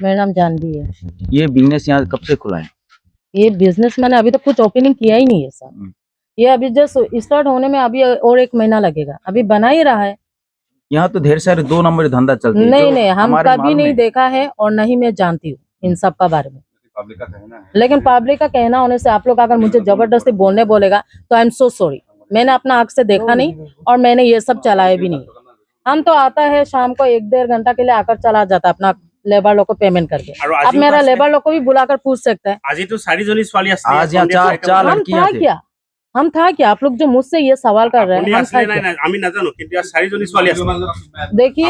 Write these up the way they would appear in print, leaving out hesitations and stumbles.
मेरा नाम जानवी है। ये बिजनेस यहाँ कब से खुला है? ये बिजनेस मैंने अभी तक कुछ ओपनिंग किया ही नहीं है सर। ये अभी जस्ट स्टार्ट होने में अभी और 1 महीना लगेगा, अभी बना ही रहा है। यहाँ तो ढेर सारे 2 नंबर धंधा चलते हैं। नहीं नहीं, हम कभी नहीं देखा है और नहीं मैं जानती हूँ इन सब का बारे में, लेकिन पब्लिक का कहना होने से आप लोग अगर मुझे जबरदस्ती बोलने बोलेगा तो आई एम सो सॉरी। मैंने अपना आँख से देखा नहीं और मैंने ये सब चलाया भी नहीं। हम तो आता है शाम को 1-1.5 घंटा के लिए आकर चला जाता अपना लेबर लोग को पेमेंट करके। अब मेरा लेबर लोग को भी बुलाकर पूछ सकता है। आज तो सारी जोली सवाल आज यहाँ चार लड़कियां थे। हम था क्या? आप लोग जो मुझसे ये सवाल कर रहे हैं, हम था क्या? আমি নাজানো কিন্তু সারি জনী ছোৱালী আছে। देखिए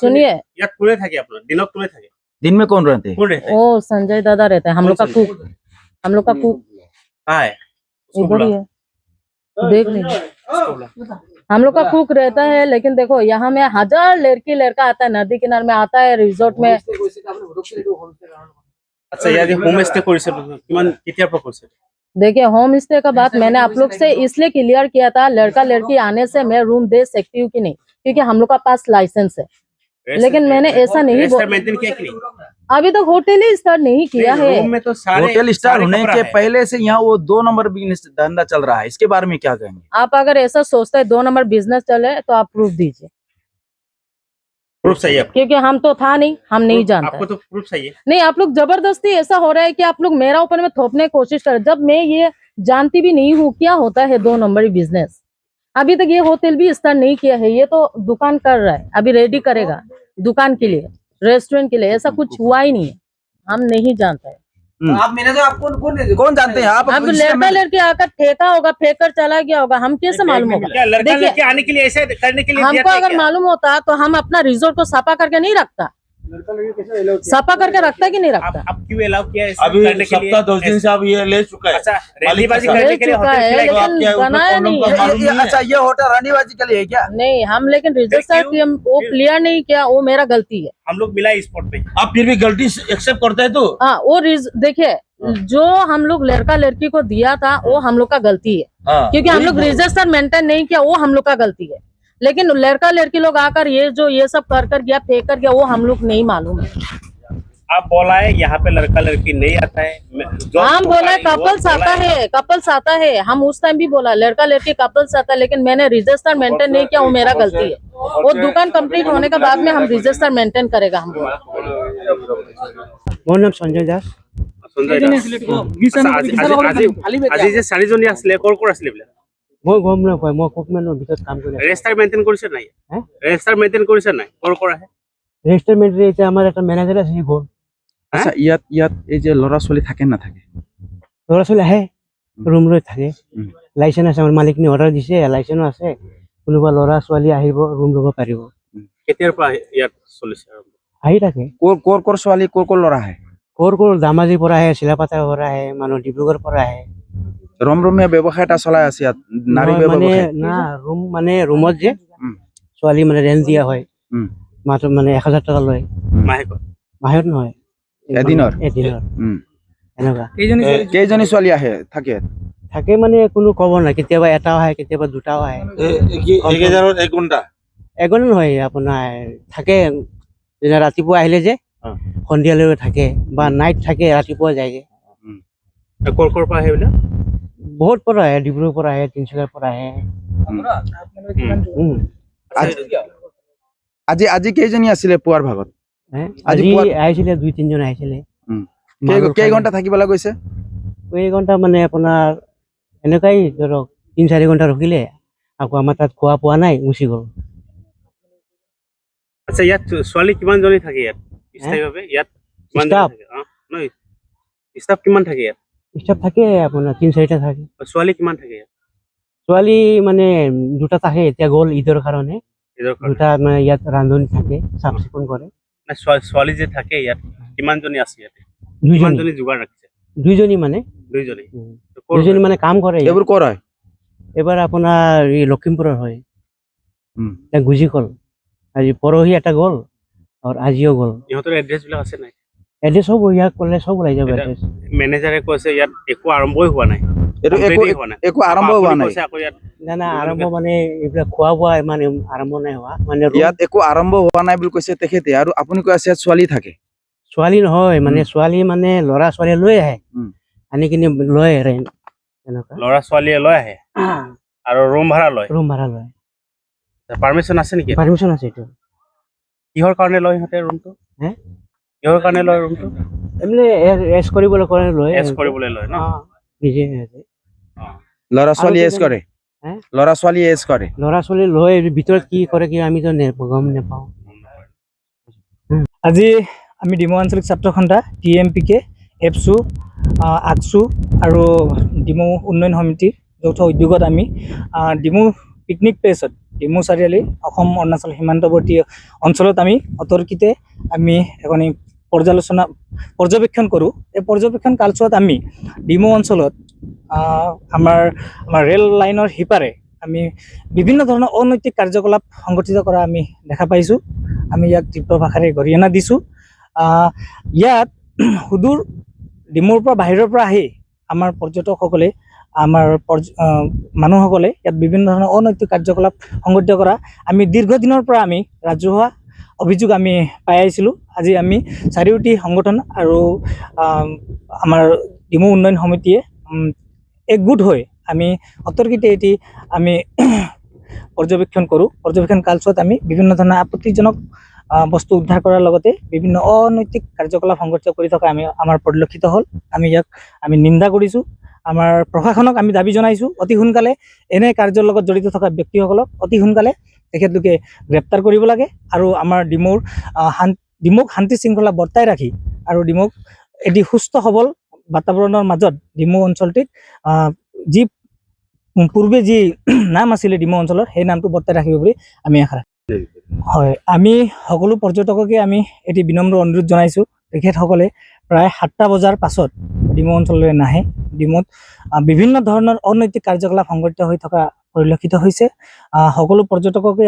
सुनिए, ইয়াত কোনে থাকে আপোনাৰ? দিনত কোনে থাকে? दिन में कौन रहते हैं? ओ संजय दादा रहते हैं, हम लोग का कुक। हम लोग का कुक हाय इधर ही है, देख लीजिए। हम लोग का कुक रहता है, लेकिन देखो यहाँ में 1000 लड़की लड़का आता है, नदी किनारे में आता है, रिजोर्ट में। আচ্ছা ইয়াত হোম স্টে কৰিছে কিমান কেতিয়াৰ পৰা কৰিছে? देखिए होम स्टे का बात मैंने आप लोग से इसलिए क्लियर किया था, लड़का लड़की आने से मैं रूम दे सकती हूँ कि नहीं, क्योंकि हम लोग का पास लाइसेंस है। लेकिन मैंने ऐसा नहीं अभी तक होटल ही स्टार्ट नहीं किया है। रूम में तो सारे होटल स्टार्ट होने के पहले से यहाँ वो 2 नंबर बिजनेस धंधा चल रहा है, इसके बारे में क्या कहेंगे? आप अगर ऐसा सोचते हैं 2 नंबर बिजनेस चले तो आप प्रूफ दीजिए। प्रूफ चाहिए क्योंकि हम तो था नहीं, हम नहीं जानते। आपको तो प्रूफ चाहिए। नहीं, आप लोग जबरदस्ती ऐसा हो रहा है कि आप लोग मेरा ऊपर में थोपने की कोशिश कर, जब मैं ये जानती भी नहीं हूँ क्या होता है 2 नंबर बिजनेस। अभी तक ये होटल भी स्टार्ट नहीं किया है, ये तो दुकान कर रहा है, अभी रेडी करेगा दुकान के लिए, रेस्टोरेंट के लिए। ऐसा कुछ हुआ ही नहीं है, हम नहीं जानते हैं। आप मैनेजर आपको कौन जानते हैं? आप अब लड़का लड़के आकर फेंका होगा, फेंक कर चला गया होगा, हम कैसे मालूम होगा? लड़का लड़के आने के लिए ऐसे करने के लिए हमको अगर मालूम होता तो हम अपना रिजोर्ट को साफा करके नहीं रखता। साफा करके रखता कि नहीं रखता? अब क्यों अलाउ किया है? अभी सप्ताह 10 दिन से अब ये ले चुका है। अच्छा रेलीबाजी करने के लिए लेकिन बनाया नहीं है। अच्छा ये होटल रानीबाजी के लिए है क्या? नहीं, हम लेकिन रजिस्टर वो क्लियर नहीं किया, वो मेरा गलती है। हम लोग मिला स्पॉट पे, आप फिर भी गलती एक्सेप्ट करते हैं तो? हाँ वो देखिए जो हम लोग लड़का लड़की को दिया था वो हम लोग का गलती है, क्योंकि हम लोग रजिस्टर मेंटेन नहीं किया, वो हम लोग का गलती है। लेकिन लड़का लड़की लोग आकर ये सब कर गया, फेंक कर गया, वो हम लोग नहीं मालूम है। आप बोला है यहाँ पे लड़का लड़की नहीं आता है, हम बोला कपल्स आता है, कपल्स आता है। हम उस टाइम भी बोला लड़का लड़की कपल्स आता है, लेकिन मैंने रजिस्टर मेंटेन नहीं किया, वो मेरा गलती है। वो दुकान कंप्लीट होने के बाद में हम रजिस्टर मेंटेन करेगा। हम बोला मोर नाम संजय दास। আজি যে 4 জনী আছিলে কৰ কৰ আছিলে বোলে? মই গম নাপাওঁ, মই কোকমেনৰ ভিতৰত কাম কৰি আছোঁ। ৰেজিষ্টাৰ মেইনটেইন কৰিছে নাই? ৰেজিষ্টাৰ মেইনটেইন কৰিছে নাই? কৰ কৰ আহে? ৰেজিষ্টাৰ মেইনটেইন এতিয়া আমাৰ এটা মেনেজাৰ আছে সি গ'ল। আচ্ছা ইয়াত এই যে ল'ৰা ছোৱালী থাকে নাথাকে? ল'ৰা ছোৱালী আহে, ৰুম লৈ থাকে, লাইচেন্স আছে, আমাৰ মালিকনি অৰ্ডাৰ দিছে, লাইচেন্স আছে। কোনোবা ল'ৰা ছোৱালী আহিব ৰুম ল'ব পাৰিব। কেতিয়াৰ পৰা ইয়াত চলিছে? আহি থাকে। কৰ ছোৱালী কৰ ল'ৰা আহে? কৰ ধেমাজিৰ পৰা আহে, চিলাপাথাৰ পৰা আহে, মানুহ ডিব্ৰুগড়ৰ পৰা আহে। ৰমৰমীয়া ব্যৱসায় এটা চলাই আছে ইয়াত, নাৰী ব্যৱসায় না। ৰুম মানে ৰুমত যে ছোৱালী মানে ৰেন্ট দিয়া হয়, মাত্ৰ মানে 1000 টকা লয় মাহত নহয়, এদিনৰ এনেকুৱা। কেইজনী ছোৱালী আহে থাকে মানে কোনো ক'ব নাই, কেতিয়াবা এটাও আহে, কেতিয়াবা দুটাও আহে। এঘণ্টা নহয়, আপোনাৰ থাকে ৰাতিপুৱা আহিলে যে সন্ধিয়ালৈকে থাকে, বা নাইট থাকে, ৰাতিপুৱা যায়গে। কৰ কৰ পৰা আহে বোলে? বহুত পৰা আহে, ডিব্ৰুগড়ৰ পৰা আহে, তিনিচুকীয়াৰ পৰা আহে। আজি কেইজনী আছিলে পুৱাৰ ভাগত? আজি আহিছিলে 2-3 জন আহিছিলে। কেই ঘণ্টা থাকিবলৈ গৈছে? কেই ঘণ্টা মানে আপোনাৰ এনেকুৱাই ধৰক 3-4 ঘণ্টা ৰখিলে, আকৌ আমাৰ তাত খোৱা পোৱা নাই, গুচি গ'ল। আচ্ছা ইয়াত ছোৱালী কিমান জনী থাকে ইয়াত স্থায়ীভাৱে? ইয়াত কিমান জনী থাকে? নহয় ষ্টাফ কিমান থাকে ইয়াত? ষ্টাফ থাকে আপোনাৰ 3-4টা থাকে। ছোৱালী কিমান থাকে ইয়াত? ছোৱালী মানে 2টা থাকে, এতিয়া গ'ল ঈদৰ কাৰণে। 2টা মানে ইয়াত ৰান্ধনি থাকে, চাফ চিকুণ কৰে। ছোৱালী যে থাকে ইয়াত কিমান জনী আছে ইয়াতে? 2 জনী যোগাৰ ৰাখিছে? 2 জনী মানে 2 জনী মানে কাম কৰে। এইবোৰ ক'ৰ হয়? এবাৰ আপোনাৰ এই লখিমপুৰৰ হয়, গুজি গ'ল। আজি পৰহি এটা গ'ল আৰু আজিও গ'ল। ইহঁতৰ এড্ৰেছ বিলাক আছে নাই? এড্ৰেছ সব ইয়াক ক'লে সব ওলাই যাব এড্ৰেছ। মেনেজাৰে কৈছে ইয়াত একো আৰম্ভই হোৱা নাই, একো আৰম্ভ হোৱা নাই। না আৰম্ভ মানে এইবিলাক খোৱা বোৱা ইমান আৰম্ভ নাই হোৱা, মানে ইয়াত একো আৰম্ভ হোৱা নাই বুলি কৈছে তেখেতে। আৰু আপুনি কৈ আছে ইয়াত ছোৱালী থাকে? ছোৱালী নহয় মানে ছোৱালী মানে ল'ৰা ছোৱালী লৈ আহে আনি কিনে লৈ ৰেণ্ট তেনেকুৱা ল'ৰা ছোৱালীয়ে লৈ আহে আৰু ৰুম ভাড়া লয় ৰুম ভাড়া লয় পাৰ্মিশ্যন আছে নেকি পাৰ্মিশ্যন আছে এইটো কিহৰ কাৰণে লয় সিহঁতে ৰুমটো হে কিহৰ কাৰণে লয় ৰুমটো এমনি এছ কৰিবলৈ কাৰণে লয় এছ কৰিবলৈ লয় ন নিজে লৰা ছোৱালী আৰু এজ কৰে হে? লৰা ছোৱালী এজ কৰে ল'ৰা ছোৱালী লৈ ভিতৰত কি কৰে কি আমিতো গম নাপাওঁ আজি আমি ডিমৌ আঞ্চলিক ছাত্ৰ সন্থা TMPK এপছু আকছু আৰু ডিমৌ উন্নয়ন সমিতিৰ যৌথ উদ্যোগত আমি ডিমৌ পিকনিক প্লেচত ডিমৌ চাৰিআলি অসম অৰুণাচল সীমান্তৱৰ্তী অঞ্চলত আমি অতৰ্কিতে আমি এখন পৰ্যবেক্ষণ কৰোঁ এই পৰ্যবেক্ষণ কালচোৱাত আমি ডিমৌ অঞ্চলত আমাৰ ৰেল লাইনৰ সিপাৰে আমি বিভিন্ন ধৰণৰ অনৈতিক কাৰ্যকলাপ সংগঠিত কৰা আমি দেখা পাইছোঁ আমি ইয়াক তীব্ৰ ভাষাৰে গৰিহণা দিছোঁ ইয়াত সুদূৰ ডিমৌৰ পৰা বাহিৰৰ পৰা আহি আমাৰ পৰ্যটকসকলে আমাৰ মানুহসকলে ইয়াত বিভিন্ন ধৰণৰ অনৈতিক কাৰ্যকলাপ সংগঠিত কৰা আমি দীৰ্ঘদিনৰ পৰা আমি ৰাজহুৱা অভিযোগ আমি পাই আহিছিলোঁ আজি আমি চাৰিওটি সংগঠন আৰু আমাৰ ডিমৌ উন্নয়ন সমিতিয়ে একগোট হৈ আমি অতৰ্কিতে এটি আমি পৰ্যবেক্ষণ কৰোঁ পৰ্যবেক্ষণ কালচোৱাত আমি বিভিন্ন ধৰণৰ আপত্তিজনক বস্তু উদ্ধাৰ কৰাৰ লগতে বিভিন্ন অনৈতিক কাৰ্যকলাপ সংগঠিত কৰি থকা আমাৰ পৰিলক্ষিত হ'ল আমি ইয়াক আমি নিন্দা কৰিছোঁ আমাৰ প্ৰশাসনক আমি দাবী জনাইছোঁ অতি সোনকালে এনে কাৰ্যৰ লগত জড়িত থকা ব্যক্তিসকলক অতি সোনকালে তেখেতলোকে গ্ৰেপ্তাৰ কৰিব লাগে আৰু আমাৰ ডিমৌক শান্তি শৃংখলা বৰ্তাই ৰাখি আৰু ডিমৌক এটি সুস্থ সবল বাতাবৰণৰ মাজত ডিমৌ অঞ্চলটিক যি পূৰ্বে যি নাম আছিলে ডিমৌ অঞ্চলৰ সেই নামটো বৰ্তাই ৰাখিব বুলি আমি আশা ৰাখোঁ হয় আমি সকলো পৰ্যটককে আমি এটি বিনম্ৰ অনুৰোধ জনাইছোঁ তেখেতসকলে প্ৰায় 7টা বজাৰ পাছত ডিমৌ অঞ্চললৈ নাহে ডিমৌত বিভিন্ন ধৰণৰ অনৈতিক কাৰ্যকলাপ সংঘটিত হৈ থকা পৰিলক্ষিত হৈছে সকলো পৰ্যটককে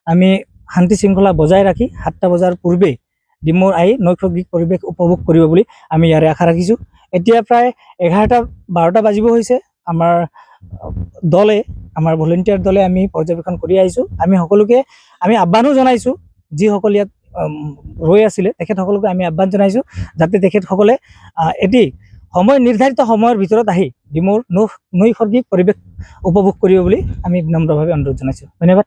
আমি শান্তি শৃংখলা বজাই ৰাখি 7টা বজাৰ পূৰ্বে ডিমৌৰ আহি নৈসৰ্গিক পৰিৱেশ উপভোগ কৰিব বুলি আমি ইয়াৰে আশা ৰাখিছোঁ এতিয়া প্ৰায় 11-12টা বাজিব হৈছে আমাৰ দলে আমাৰ ভলেণ্টিয়াৰ দলে আমি পৰ্যবেক্ষণ কৰি আহিছোঁ আমি সকলোকে আমি আহ্বানো জনাইছোঁ যিসকল ইয়াত ৰৈ আছিলে তেখেতসকলকে আমি আহ্বান জনাইছোঁ যাতে তেখেতসকলে এটি নিৰ্ধাৰিত সময়ৰ ভিতৰত আহি ডিমৌৰ নৈসৰ্গিক পৰিৱেশ উপভোগ কৰিব বুলি আমি বিনম্ৰভাৱে অনুৰোধ জনাইছোঁ ধন্যবাদ